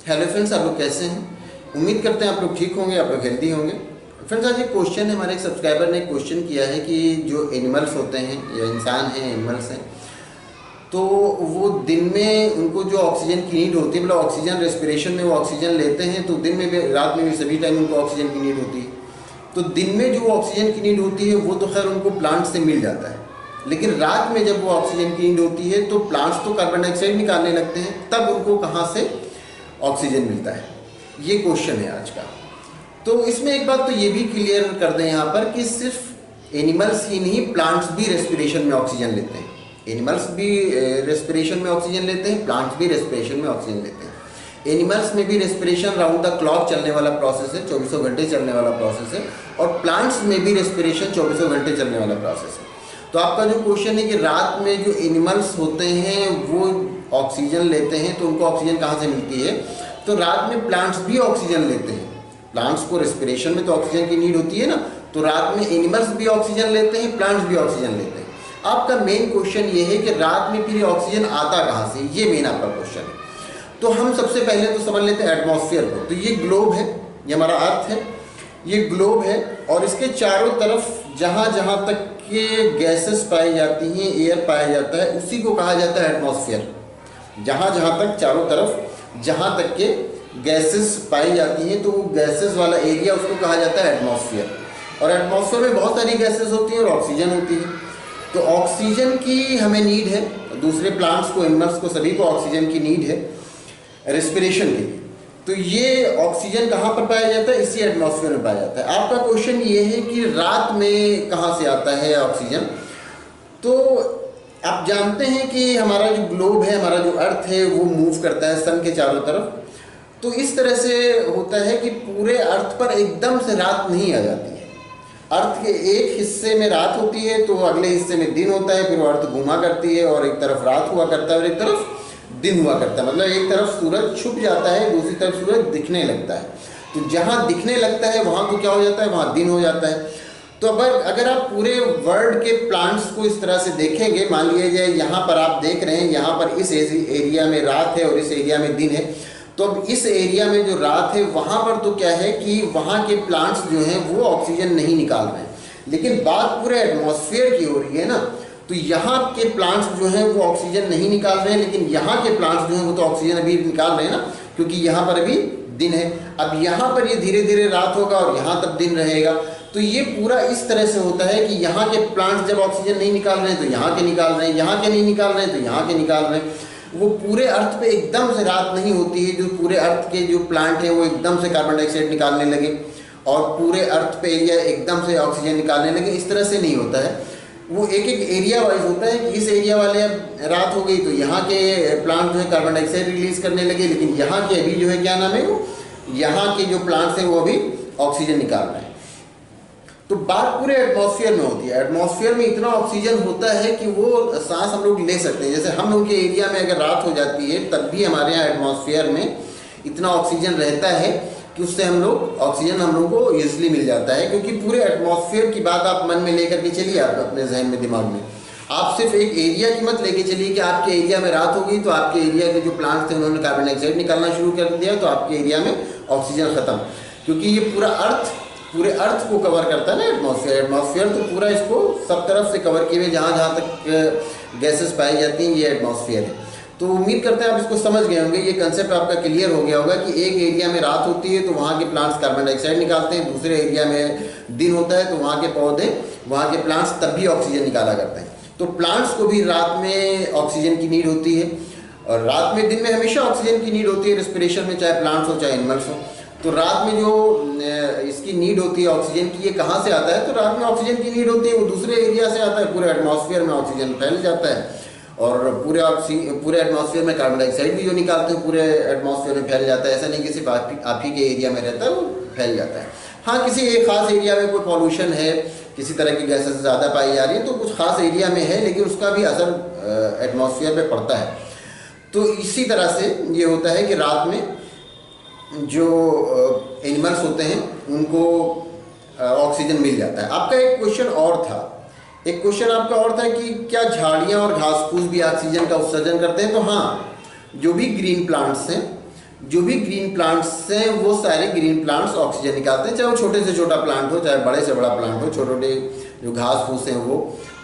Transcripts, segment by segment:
Hello friends, आप लोग कैसे हैं? उम्मीद करते हैं आप लोग ठीक होंगे, आप लोग हेल्दी होंगे। फ्रेंड्स, आज एक क्वेश्चन है, हमारे एक सब्सक्राइबर ने क्वेश्चन किया है कि जो एनिमल्स होते हैं या इंसान हैं, एनिमल्स हैं, तो वो दिन में उनको जो ऑक्सीजन की नीड होती है, मतलब ऑक्सीजन रेस्पिरेशन में वो ऑक्सीजन लेते हैं, तो दिन में भी रात में भी सभी टाइम उनको ऑक्सीजन की नीड होती है। तो दिन में जो ऑक्सीजन की नीड होती है वो तो खैर उनको प्लांट से मिल जाता है, लेकिन रात में जब वो ऑक्सीजन की नीड होती है तो प्लांट्स तो कार्बन डाइऑक्साइड निकालने लगते हैं, तब उनको कहाँ से ऑक्सीजन मिलता है? ये क्वेश्चन है आज का। तो इसमें एक बात तो ये भी क्लियर कर दें यहाँ पर कि सिर्फ एनिमल्स ही नहीं, प्लांट्स भी रेस्पिरेशन में ऑक्सीजन लेते हैं। एनिमल्स भी रेस्पिरेशन में ऑक्सीजन लेते हैं, प्लांट्स भी रेस्पिरेशन में ऑक्सीजन लेते हैं। एनिमल्स में भी रेस्पिरेशन राउंड द क्लॉक चलने वाला प्रोसेस है, 24 घंटे चलने वाला प्रोसेस है, और प्लांट्स में भी रेस्पिरेशन 24 घंटे चलने वाला प्रोसेस है। तो आपका जो क्वेश्चन है कि रात में जो एनिमल्स होते हैं वो ऑक्सीजन लेते हैं, तो उनको ऑक्सीजन कहाँ से मिलती है? तो रात में प्लांट्स भी ऑक्सीजन लेते हैं। प्लांट्स को रेस्पिरेशन में तो ऑक्सीजन की नीड होती है ना, तो रात में एनिमल्स भी ऑक्सीजन लेते हैं, प्लांट्स भी ऑक्सीजन लेते हैं। आपका मेन क्वेश्चन ये है कि रात में फिर ऑक्सीजन आता कहाँ से? ये मेन आपका क्वेश्चन है। तो हम सबसे पहले तो समझ लेते हैं एटमॉस्फेयर को। तो ये ग्लोब है, ये हमारा अर्थ है, ये ग्लोब है, और इसके चारों तरफ जहाँ जहाँ तक के गैसेस पाई जाती हैं, एयर पाया जाता है, उसी को कहा जाता है एटमॉस्फेयर। जहाँ जहाँ तक चारों तरफ जहाँ तक के गैसेस पाई जाती हैं, तो वो गैसेस वाला एरिया उसको कहा जाता है एटमॉस्फेयर। और एटमॉस्फेयर में बहुत सारी गैसेस होती हैं और ऑक्सीजन होती है। तो ऑक्सीजन की हमें नीड है, दूसरे प्लांट्स को, एनिमल्स को, सभी को ऑक्सीजन की नीड है रेस्पिरेशन के लिए। तो ये ऑक्सीजन कहाँ पर पाया जाता है? इसी एटमॉस्फेयर में पाया जाता है। आपका क्वेश्चन ये है कि रात में कहाँ से आता है ऑक्सीजन? तो आप जानते हैं कि हमारा जो ग्लोब है, हमारा जो अर्थ है, वो मूव करता है सन के चारों तरफ। तो इस तरह से होता है कि पूरे अर्थ पर एकदम से रात नहीं आ जाती है। अर्थ के एक हिस्से में रात होती है तो अगले हिस्से में दिन होता है, फिर वो अर्थ घूमा करती है और एक तरफ रात हुआ करता है और एक तरफ दिन हुआ करता है। मतलब एक तरफ सूरज छुप जाता है, दूसरी तरफ सूरज दिखने लगता है। तो जहाँ दिखने लगता है वहाँ तो क्या हो जाता है? वहाँ दिन हो जाता है। तो अगर आप पूरे वर्ल्ड के प्लांट्स को इस तरह से देखेंगे, मान लीजिए जाए यहाँ पर आप देख रहे हैं, यहाँ पर इस एरिया में रात है और इस एरिया में दिन है, तो अब इस एरिया में जो रात है वहाँ पर तो क्या है कि वहाँ के प्लांट्स जो हैं वो ऑक्सीजन नहीं निकाल रहे हैं। लेकिन बात पूरे एटमॉस्फेयर की हो रही है ना, तो यहाँ के प्लांट्स जो हैं वो ऑक्सीजन नहीं निकाल रहे हैं, लेकिन यहाँ के प्लांट्स जो हैं वो तो ऑक्सीजन अभी निकाल रहे हैं ना, क्योंकि यहाँ पर अभी दिन है। अब यहाँ पर ये धीरे धीरे रात होगा और यहाँ तब दिन रहेगा। तो ये पूरा इस तरह से होता है कि यहाँ के प्लांट्स जब ऑक्सीजन नहीं निकाल रहे हैं तो यहाँ के निकाल रहे हैं, यहाँ के नहीं निकाल रहे हैं तो यहाँ के निकाल रहे हैं। वो पूरे अर्थ पे एकदम से रात नहीं होती है, जो पूरे अर्थ के जो प्लांट हैं वो एकदम से कार्बन डाइऑक्साइड निकालने लगे और पूरे अर्थ पे एरिया एकदम से ऑक्सीजन निकालने लगे, इस तरह से नहीं होता है। वो एक एक एरिया वाइज होता है कि इस एरिया वाले अब रात हो गई तो यहाँ के प्लांट जो है कार्बन डाइऑक्साइड रिलीज करने लगे, लेकिन यहाँ के अभी जो है क्या नाम है, वो यहाँ के जो प्लांट्स हैं वो अभी ऑक्सीजन निकाल रहे हैं। तो बात पूरे एटमॉस्फेयर में होती है। एटमॉस्फेयर में इतना ऑक्सीजन होता है कि वो सांस हम लोग ले सकते हैं। जैसे हम लोग के एरिया में अगर रात हो जाती है तब भी हमारे यहाँ एटमॉस्फेयर में इतना ऑक्सीजन रहता है कि उससे हम लोग ऑक्सीजन हम लोग को ईजिली मिल जाता है। क्योंकि पूरे एटमॉस्फेयर की बात आप मन में लेकर के चलिए, आप अपने जहन में, दिमाग में। आप सिर्फ एक एरिया की मत लेके चलिए कि आपके एरिया में रात होगी तो आपके एरिया के जो प्लांट्स थे उन्होंने कार्बन डाइऑक्साइड निकालना शुरू कर दिया तो आपके एरिया में ऑक्सीजन खत्म। क्योंकि ये पूरे अर्थ को कवर करता है ना एटमॉस्फेयर। एटमॉस्फेयर तो पूरा इसको सब तरफ से कवर किए हुए, जहाँ जहाँ तक गैसेस पाई जाती हैं, ये एटमॉस्फेयर है। तो उम्मीद करते हैं आप इसको समझ गए होंगे, ये कंसेप्ट आपका क्लियर हो गया होगा कि एक एरिया में रात होती है तो वहाँ के प्लांट्स कार्बन डाइऑक्साइड निकालते हैं, दूसरे एरिया में दिन होता है तो वहाँ के पौधे, वहाँ के प्लांट्स तब भी ऑक्सीजन निकाला करते हैं। तो प्लांट्स को भी रात में ऑक्सीजन की नीड होती है और रात में, दिन में हमेशा ऑक्सीजन की नीड होती है रेस्पिरेशन में, चाहे प्लांट्स हो चाहे एनिमल्स हो। तो रात में जो इसकी नीड होती है ऑक्सीजन की, ये कहाँ से आता है? तो रात में ऑक्सीजन की नीड होती है वो दूसरे एरिया से आता है, पूरे एटमॉस्फेयर में ऑक्सीजन फैल जाता है और पूरे एटमॉस्फेयर में कार्बन डाइऑक्साइड भी जो निकालते हैं पूरे एटमॉस्फेयर में फैल जाता है। ऐसा नहीं कि सिर्फ आप ही के एरिया में रहता है, वो फैल जाता है। हाँ, किसी एक खास एरिया में कोई पॉल्यूशन है, किसी तरह की गैसेस ज़्यादा पाई जा रही है तो कुछ खास एरिया में है, लेकिन उसका भी असर एटमॉस्फेयर पर पड़ता है। तो इसी तरह से ये होता है कि रात में जो एनिमल्स होते हैं उनको ऑक्सीजन मिल जाता है। आपका एक क्वेश्चन और था, एक क्वेश्चन आपका और था कि क्या झाड़ियाँ और घास फूस भी ऑक्सीजन का उत्सर्जन करते हैं? तो हाँ, जो भी ग्रीन प्लांट्स हैं, जो भी ग्रीन प्लांट्स हैं वो सारे ग्रीन प्लांट्स ऑक्सीजन निकालते हैं, चाहे वो छोटे से छोटा प्लांट हो, चाहे बड़े से बड़ा प्लांट हो। छोटे छोटे जो घास फूस हैं वो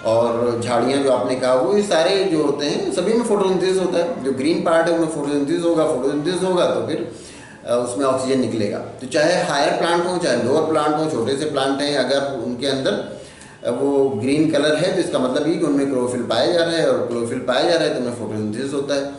और झाड़ियाँ जो आपने कहा वो, ये सारे जो होते हैं सभी में फोटोसिंथेसिस होता है। जो ग्रीन पार्ट है उनमें फोटोसिंथेसिस होगा तो फिर उसमें ऑक्सीजन निकलेगा। तो चाहे हायर प्लांट हो चाहे लोअर प्लांट हो, छोटे से प्लांट हैं, अगर उनके अंदर वो ग्रीन कलर है तो इसका मतलब ये कि उनमें क्लोरोफिल पाया जा रहा है, और क्लोरोफिल पाया जा रहा है तो उनमें फोटोसिंथेसिस होता है,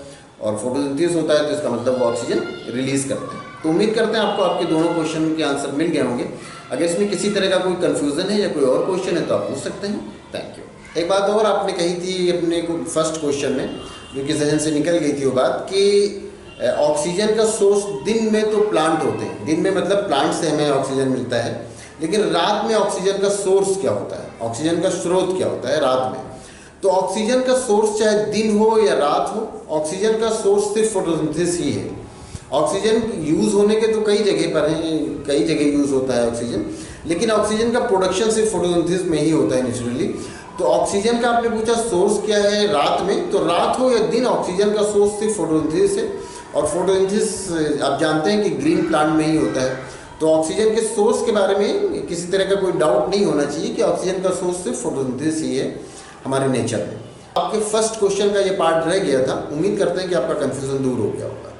और फोटोसिंथेसिस होता है तो इसका मतलब वो ऑक्सीजन रिलीज करते हैं। तो उम्मीद करते हैं आपको आपके दोनों क्वेश्चन के आंसर मिल गए होंगे। अगर इसमें किसी तरह का कोई कन्फ्यूज़न है या कोई और क्वेश्चन है तो आप पूछ सकते हैं। Thank you. एक बात और आपने कही थी अपने फर्स्ट क्वेश्चन में, जो कि जहन से निकल गई थी वो बात, कि ऑक्सीजन का सोर्स दिन में तो प्लांट होते हैं, दिन में मतलब प्लांट से हमें ऑक्सीजन मिलता है, लेकिन रात में ऑक्सीजन का सोर्स क्या होता है, ऑक्सीजन का स्रोत क्या होता है रात में। तो ऑक्सीजन का सोर्स चाहे दिन हो या रात हो, ऑक्सीजन का सोर्स सिर्फ फोटोसिंथेसिस ही है। ऑक्सीजन यूज़ होने के तो कई जगह पर हैं, कई जगह यूज़ होता है ऑक्सीजन, लेकिन ऑक्सीजन का प्रोडक्शन सिर्फ फोटोसिंथेसिस में ही होता है नेचुरली। तो ऑक्सीजन का आपने पूछा सोर्स क्या है रात में, तो रात हो या दिन ऑक्सीजन का सोर्स सिर्फ फोटोसिंथेसिस है, और फोटोसिंथेसिस आप जानते हैं कि ग्रीन प्लांट में ही होता है। तो ऑक्सीजन के सोर्स के बारे में किसी तरह का कोई डाउट नहीं होना चाहिए कि ऑक्सीजन का सोर्स सिर्फ फोटोसिंथेसिस ही है हमारे नेचर में। आपके फर्स्ट क्वेश्चन का ये पार्ट रह गया था, उम्मीद करते हैं कि आपका कन्फ्यूजन दूर हो गया होगा।